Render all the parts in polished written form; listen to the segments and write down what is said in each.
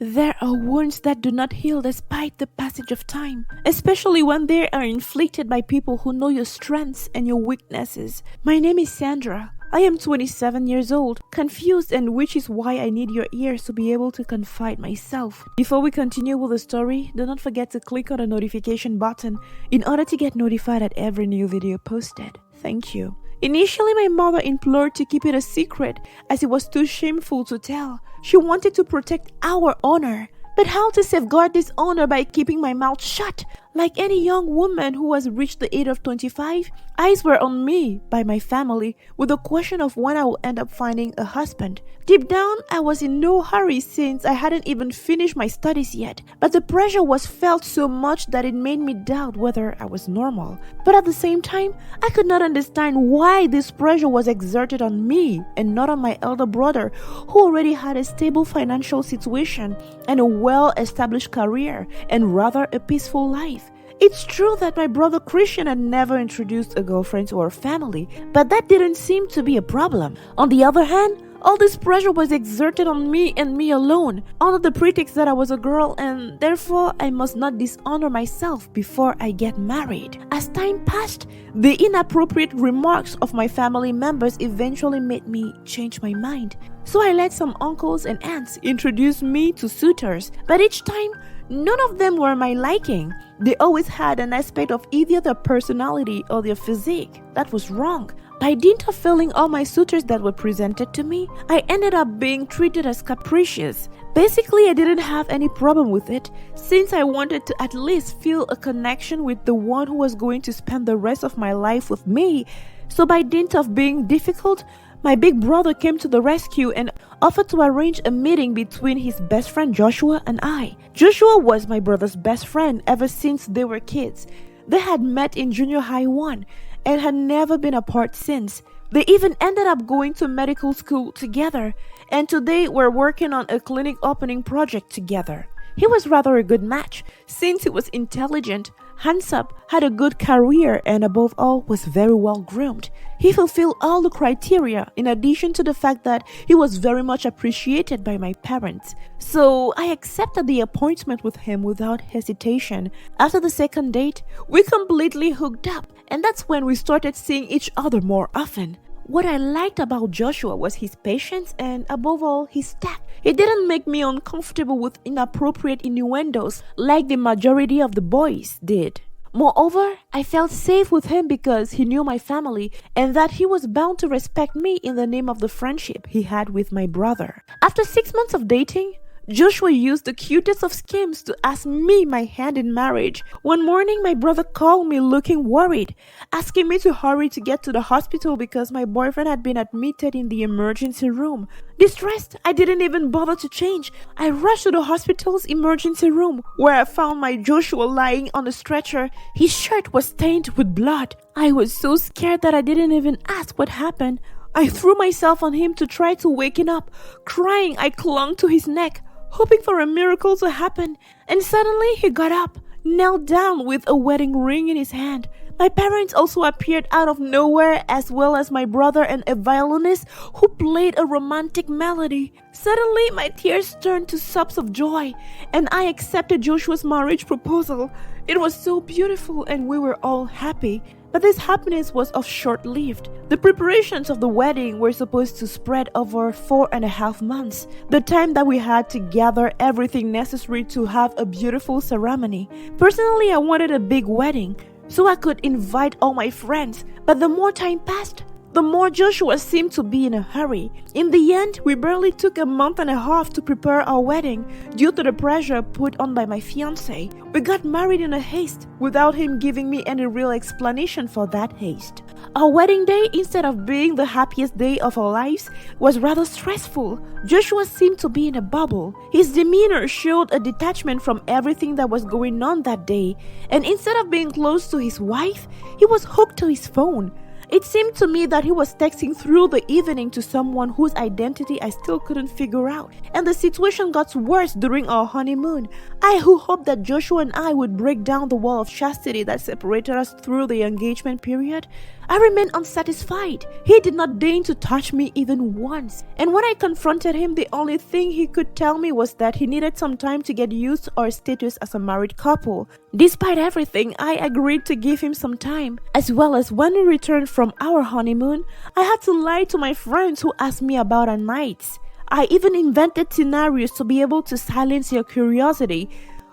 There are wounds that do not heal despite the passage of time, especially when they are inflicted by people who know your strengths and your weaknesses. My name is Sandra. I am 27 years old, confused, and which is why I need your ears to be able to confide myself. Before we continue with the story, do not forget to click on the notification button in order to get notified at every new video posted. Thank you. Initially, my mother implored to keep it a secret as it was too shameful to tell. She wanted to protect our honor. But how to safeguard this honor by keeping my mouth shut? Like any young woman who has reached the age of 25, eyes were on me by my family with the question of when I will end up finding a husband. Deep down, I was in no hurry since I hadn't even finished my studies yet, but the pressure was felt so much that it made me doubt whether I was normal. But at the same time, I could not understand why this pressure was exerted on me and not on my elder brother, who already had a stable financial situation and a well-established career and rather a peaceful life. It's true that my brother Christian had never introduced a girlfriend to our family, but that didn't seem to be a problem. On the other hand, all this pressure was exerted on me and me alone, under the pretext that I was a girl and therefore I must not dishonor myself before I get married. As time passed, the inappropriate remarks of my family members eventually made me change my mind. So I let some uncles and aunts introduce me to suitors, but each time, none of them were my liking. They always had an aspect of either their personality or their physique that was wrong. By dint of failing all my suitors that were presented to me, I ended up being treated as capricious. Basically, I didn't have any problem with it since I wanted to at least feel a connection with the one who was going to spend the rest of my life with me. So by dint of being difficult, my big brother came to the rescue and offered to arrange a meeting between his best friend Joshua and I. Joshua was my brother's best friend ever since they were kids. They had met in junior high 1 and had never been apart since. They even ended up going to medical school together, and today we're working on a clinic opening project together. He was rather a good match since he was intelligent, handsome, had a good career, and above all was very well groomed. He fulfilled all the criteria in addition to the fact that he was very much appreciated by my parents. So I accepted the appointment with him without hesitation. After the second date, we completely hooked up, and that's when we started seeing each other more often. What I liked about Joshua was his patience and, above all, his tact. He didn't make me uncomfortable with inappropriate innuendos like the majority of the boys did. Moreover, I felt safe with him because he knew my family and that he was bound to respect me in the name of the friendship he had with my brother. After 6 months of dating, Joshua used the cutest of schemes to ask me my hand in marriage. One morning, my brother called me looking worried, asking me to hurry to get to the hospital because my boyfriend had been admitted in the emergency room. Distressed, I didn't even bother to change. I rushed to the hospital's emergency room where I found my Joshua lying on a stretcher. His shirt was stained with blood. I was so scared that I didn't even ask what happened. I threw myself on him to try to wake him up. Crying, I clung to his neck, hoping for a miracle to happen, and suddenly he got up, knelt down with a wedding ring in his hand. My parents also appeared out of nowhere, as well as my brother and a violinist who played a romantic melody. Suddenly, my tears turned to sobs of joy, and I accepted Joshua's marriage proposal. It was so beautiful, and we were all happy. But this happiness was of short-lived. The preparations of the wedding were supposed to spread over 4.5 months, the time that we had to gather everything necessary to have a beautiful ceremony. Personally, I wanted a big wedding, so I could invite all my friends, but the more time passed, the more Joshua seemed to be in a hurry. In the end, we barely took a month and a half to prepare our wedding due to the pressure put on by my fiancé. We got married in a haste without him giving me any real explanation for that haste. Our wedding day, instead of being the happiest day of our lives, was rather stressful. Joshua seemed to be in a bubble. His demeanor showed a detachment from everything that was going on that day, and instead of being close to his wife, he was hooked to his phone. It seemed to me that he was texting through the evening to someone whose identity I still couldn't figure out. And the situation got worse during our honeymoon. I who hoped that Joshua and I would break down the wall of chastity that separated us through the engagement period, I remained unsatisfied. He did not deign to touch me even once. And when I confronted him, the only thing he could tell me was that he needed some time to get used to our status as a married couple. Despite everything, I agreed to give him some time. As well as when we returned from our honeymoon, I had to lie to my friends who asked me about our nights. I even invented scenarios to be able to silence your curiosity.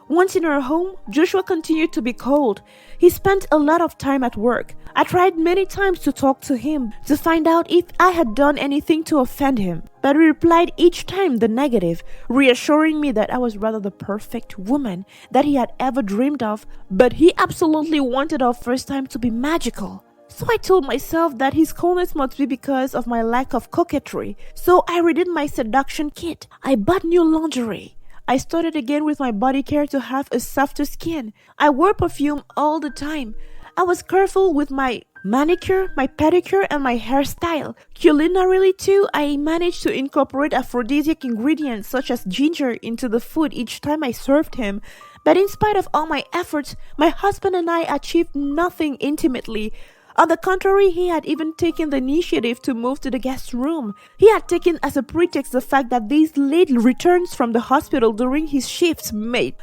Once in our home, Joshua continued to be cold. He spent a lot of time at work. I tried many times to talk to him to find out if I had done anything to offend him, but he replied each time the negative, reassuring me that I was rather the perfect woman that he had ever dreamed of, but he absolutely wanted our first time to be magical. So I told myself that his coldness must be because of my lack of coquetry. So I redid my seduction kit. I bought new lingerie. I started again with my body care to have a softer skin. I wore perfume all the time. I was careful with my manicure, my pedicure, and my hairstyle. Culinarily too, I managed to incorporate aphrodisiac ingredients such as ginger into the food each time I served him. But in spite of all my efforts, my husband and I achieved nothing intimately. On the contrary, he had even taken the initiative to move to the guest room. He had taken as a pretext the fact that these late returns from the hospital during his shifts might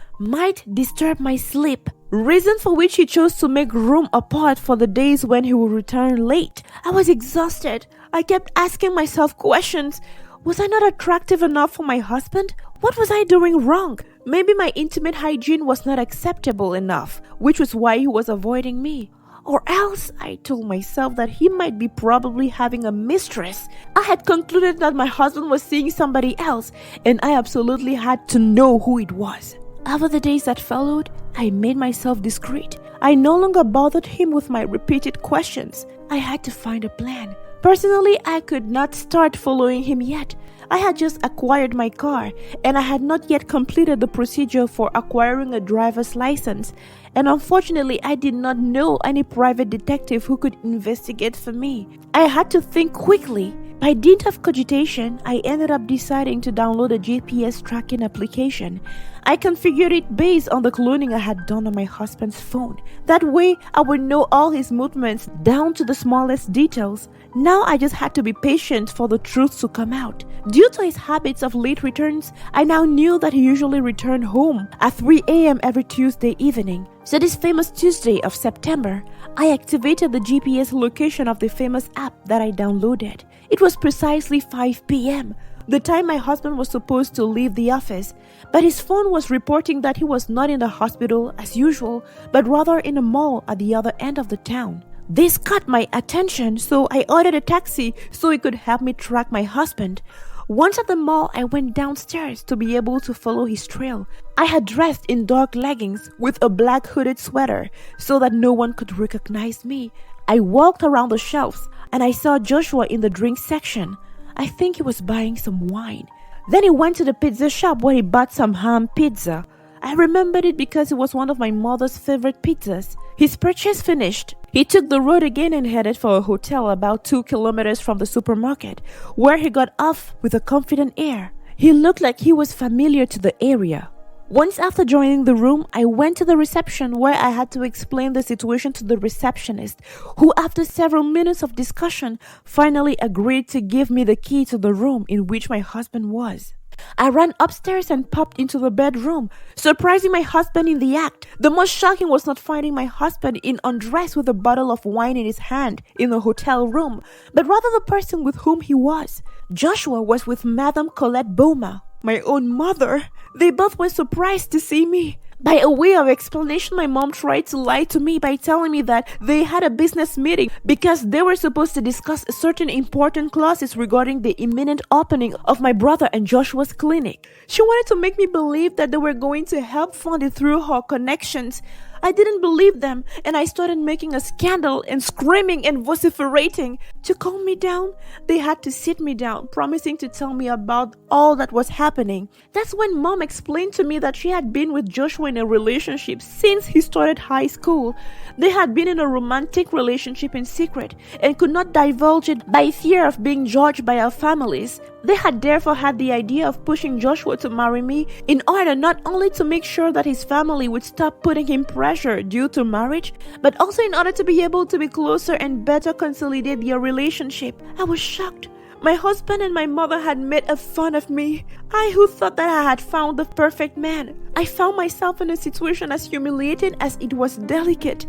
disturb my sleep, reason for which he chose to make room apart for the days when he would return late. I was exhausted. I kept asking myself questions. Was I not attractive enough for my husband? What was I doing wrong? Maybe my intimate hygiene was not acceptable enough, which was why he was avoiding me. Or else, I told myself that he might be probably having a mistress. I had concluded that my husband was seeing somebody else, and I absolutely had to know who it was. Over the days that followed, I made myself discreet. I no longer bothered him with my repeated questions. I had to find a plan. Personally, I could not start following him yet. I had just acquired my car, and I had not yet completed the procedure for acquiring a driver's license. And unfortunately, I did not know any private detective who could investigate for me. I had to think quickly. By dint of cogitation, I ended up deciding to download a GPS tracking application. I configured it based on the cloning I had done on my husband's phone. That way, I would know all his movements down to the smallest details. Now I just had to be patient for the truth to come out. Due to his habits of late returns, I now knew that he usually returned home at 3 a.m. every Tuesday evening. So this famous Tuesday of September, I activated the GPS location of the famous app that I downloaded. It was precisely 5 p.m., the time my husband was supposed to leave the office, but his phone was reporting that he was not in the hospital as usual, but rather in a mall at the other end of the town. This caught my attention, so I ordered a taxi so it could help me track my husband. Once at the mall, I went downstairs to be able to follow his trail. I had dressed in dark leggings with a black hooded sweater so that no one could recognize me. I walked around the shelves and I saw Joshua in the drink section. I think he was buying some wine. Then he went to the pizza shop where he bought some ham pizza. I remembered it because it was one of my mother's favorite pizzas. His purchase finished, he took the road again and headed for a hotel about 2 kilometers from the supermarket, where he got off with a confident air. He looked like he was familiar to the area. Once after joining the room, I went to the reception where I had to explain the situation to the receptionist, who after several minutes of discussion finally agreed to give me the key to the room in which my husband was. I ran upstairs and popped into the bedroom, surprising my husband in the act. The most shocking was not finding my husband in undress with a bottle of wine in his hand in the hotel room, but rather the person with whom he was. Joshua was with Madame Colette Boma, my own mother. They both were surprised to see me. By a way of explanation, my mom tried to lie to me by telling me that they had a business meeting because they were supposed to discuss certain important clauses regarding the imminent opening of my brother and Joshua's clinic. She wanted to make me believe that they were going to help fund it through her connections. I didn't believe them, and I started making a scandal and screaming and vociferating. To calm me down, they had to sit me down, promising to tell me about all that was happening. That's when Mom explained to me that she had been with Joshua in a relationship since he started high school. They had been in a romantic relationship in secret and could not divulge it by fear of being judged by our families. They had therefore had the idea of pushing Joshua to marry me in order not only to make sure that his family would stop putting him pressure due to marriage, but also in order to be able to be closer and better consolidate their relationship. I was shocked. My husband and my mother had made a fun of me. I who thought that I had found the perfect man. I found myself in a situation as humiliating as it was delicate.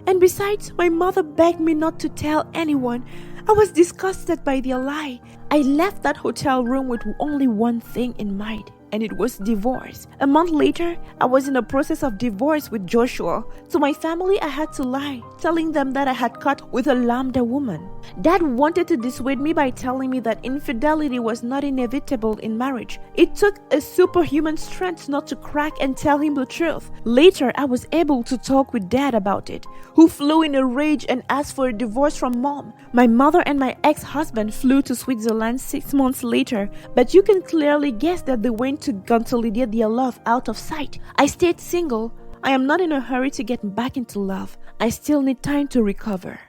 And besides, my mother begged me not to tell anyone. I was disgusted by their lie. I left that hotel room with only one thing in mind, and it was divorce. A month later, I was in the process of divorce with Joshua. To my family, I had to lie, telling them that I had caught with a Lambda woman. Dad wanted to dissuade me by telling me that infidelity was not inevitable in marriage. It took a superhuman strength not to crack and tell him the truth. Later, I was able to talk with Dad about it, who flew in a rage and asked for a divorce from Mom. My mother and my ex-husband flew to Switzerland 6 months later, but you can clearly guess that they went to consolidate their love out of sight. I stayed single. I am not in a hurry to get back into love. I still need time to recover.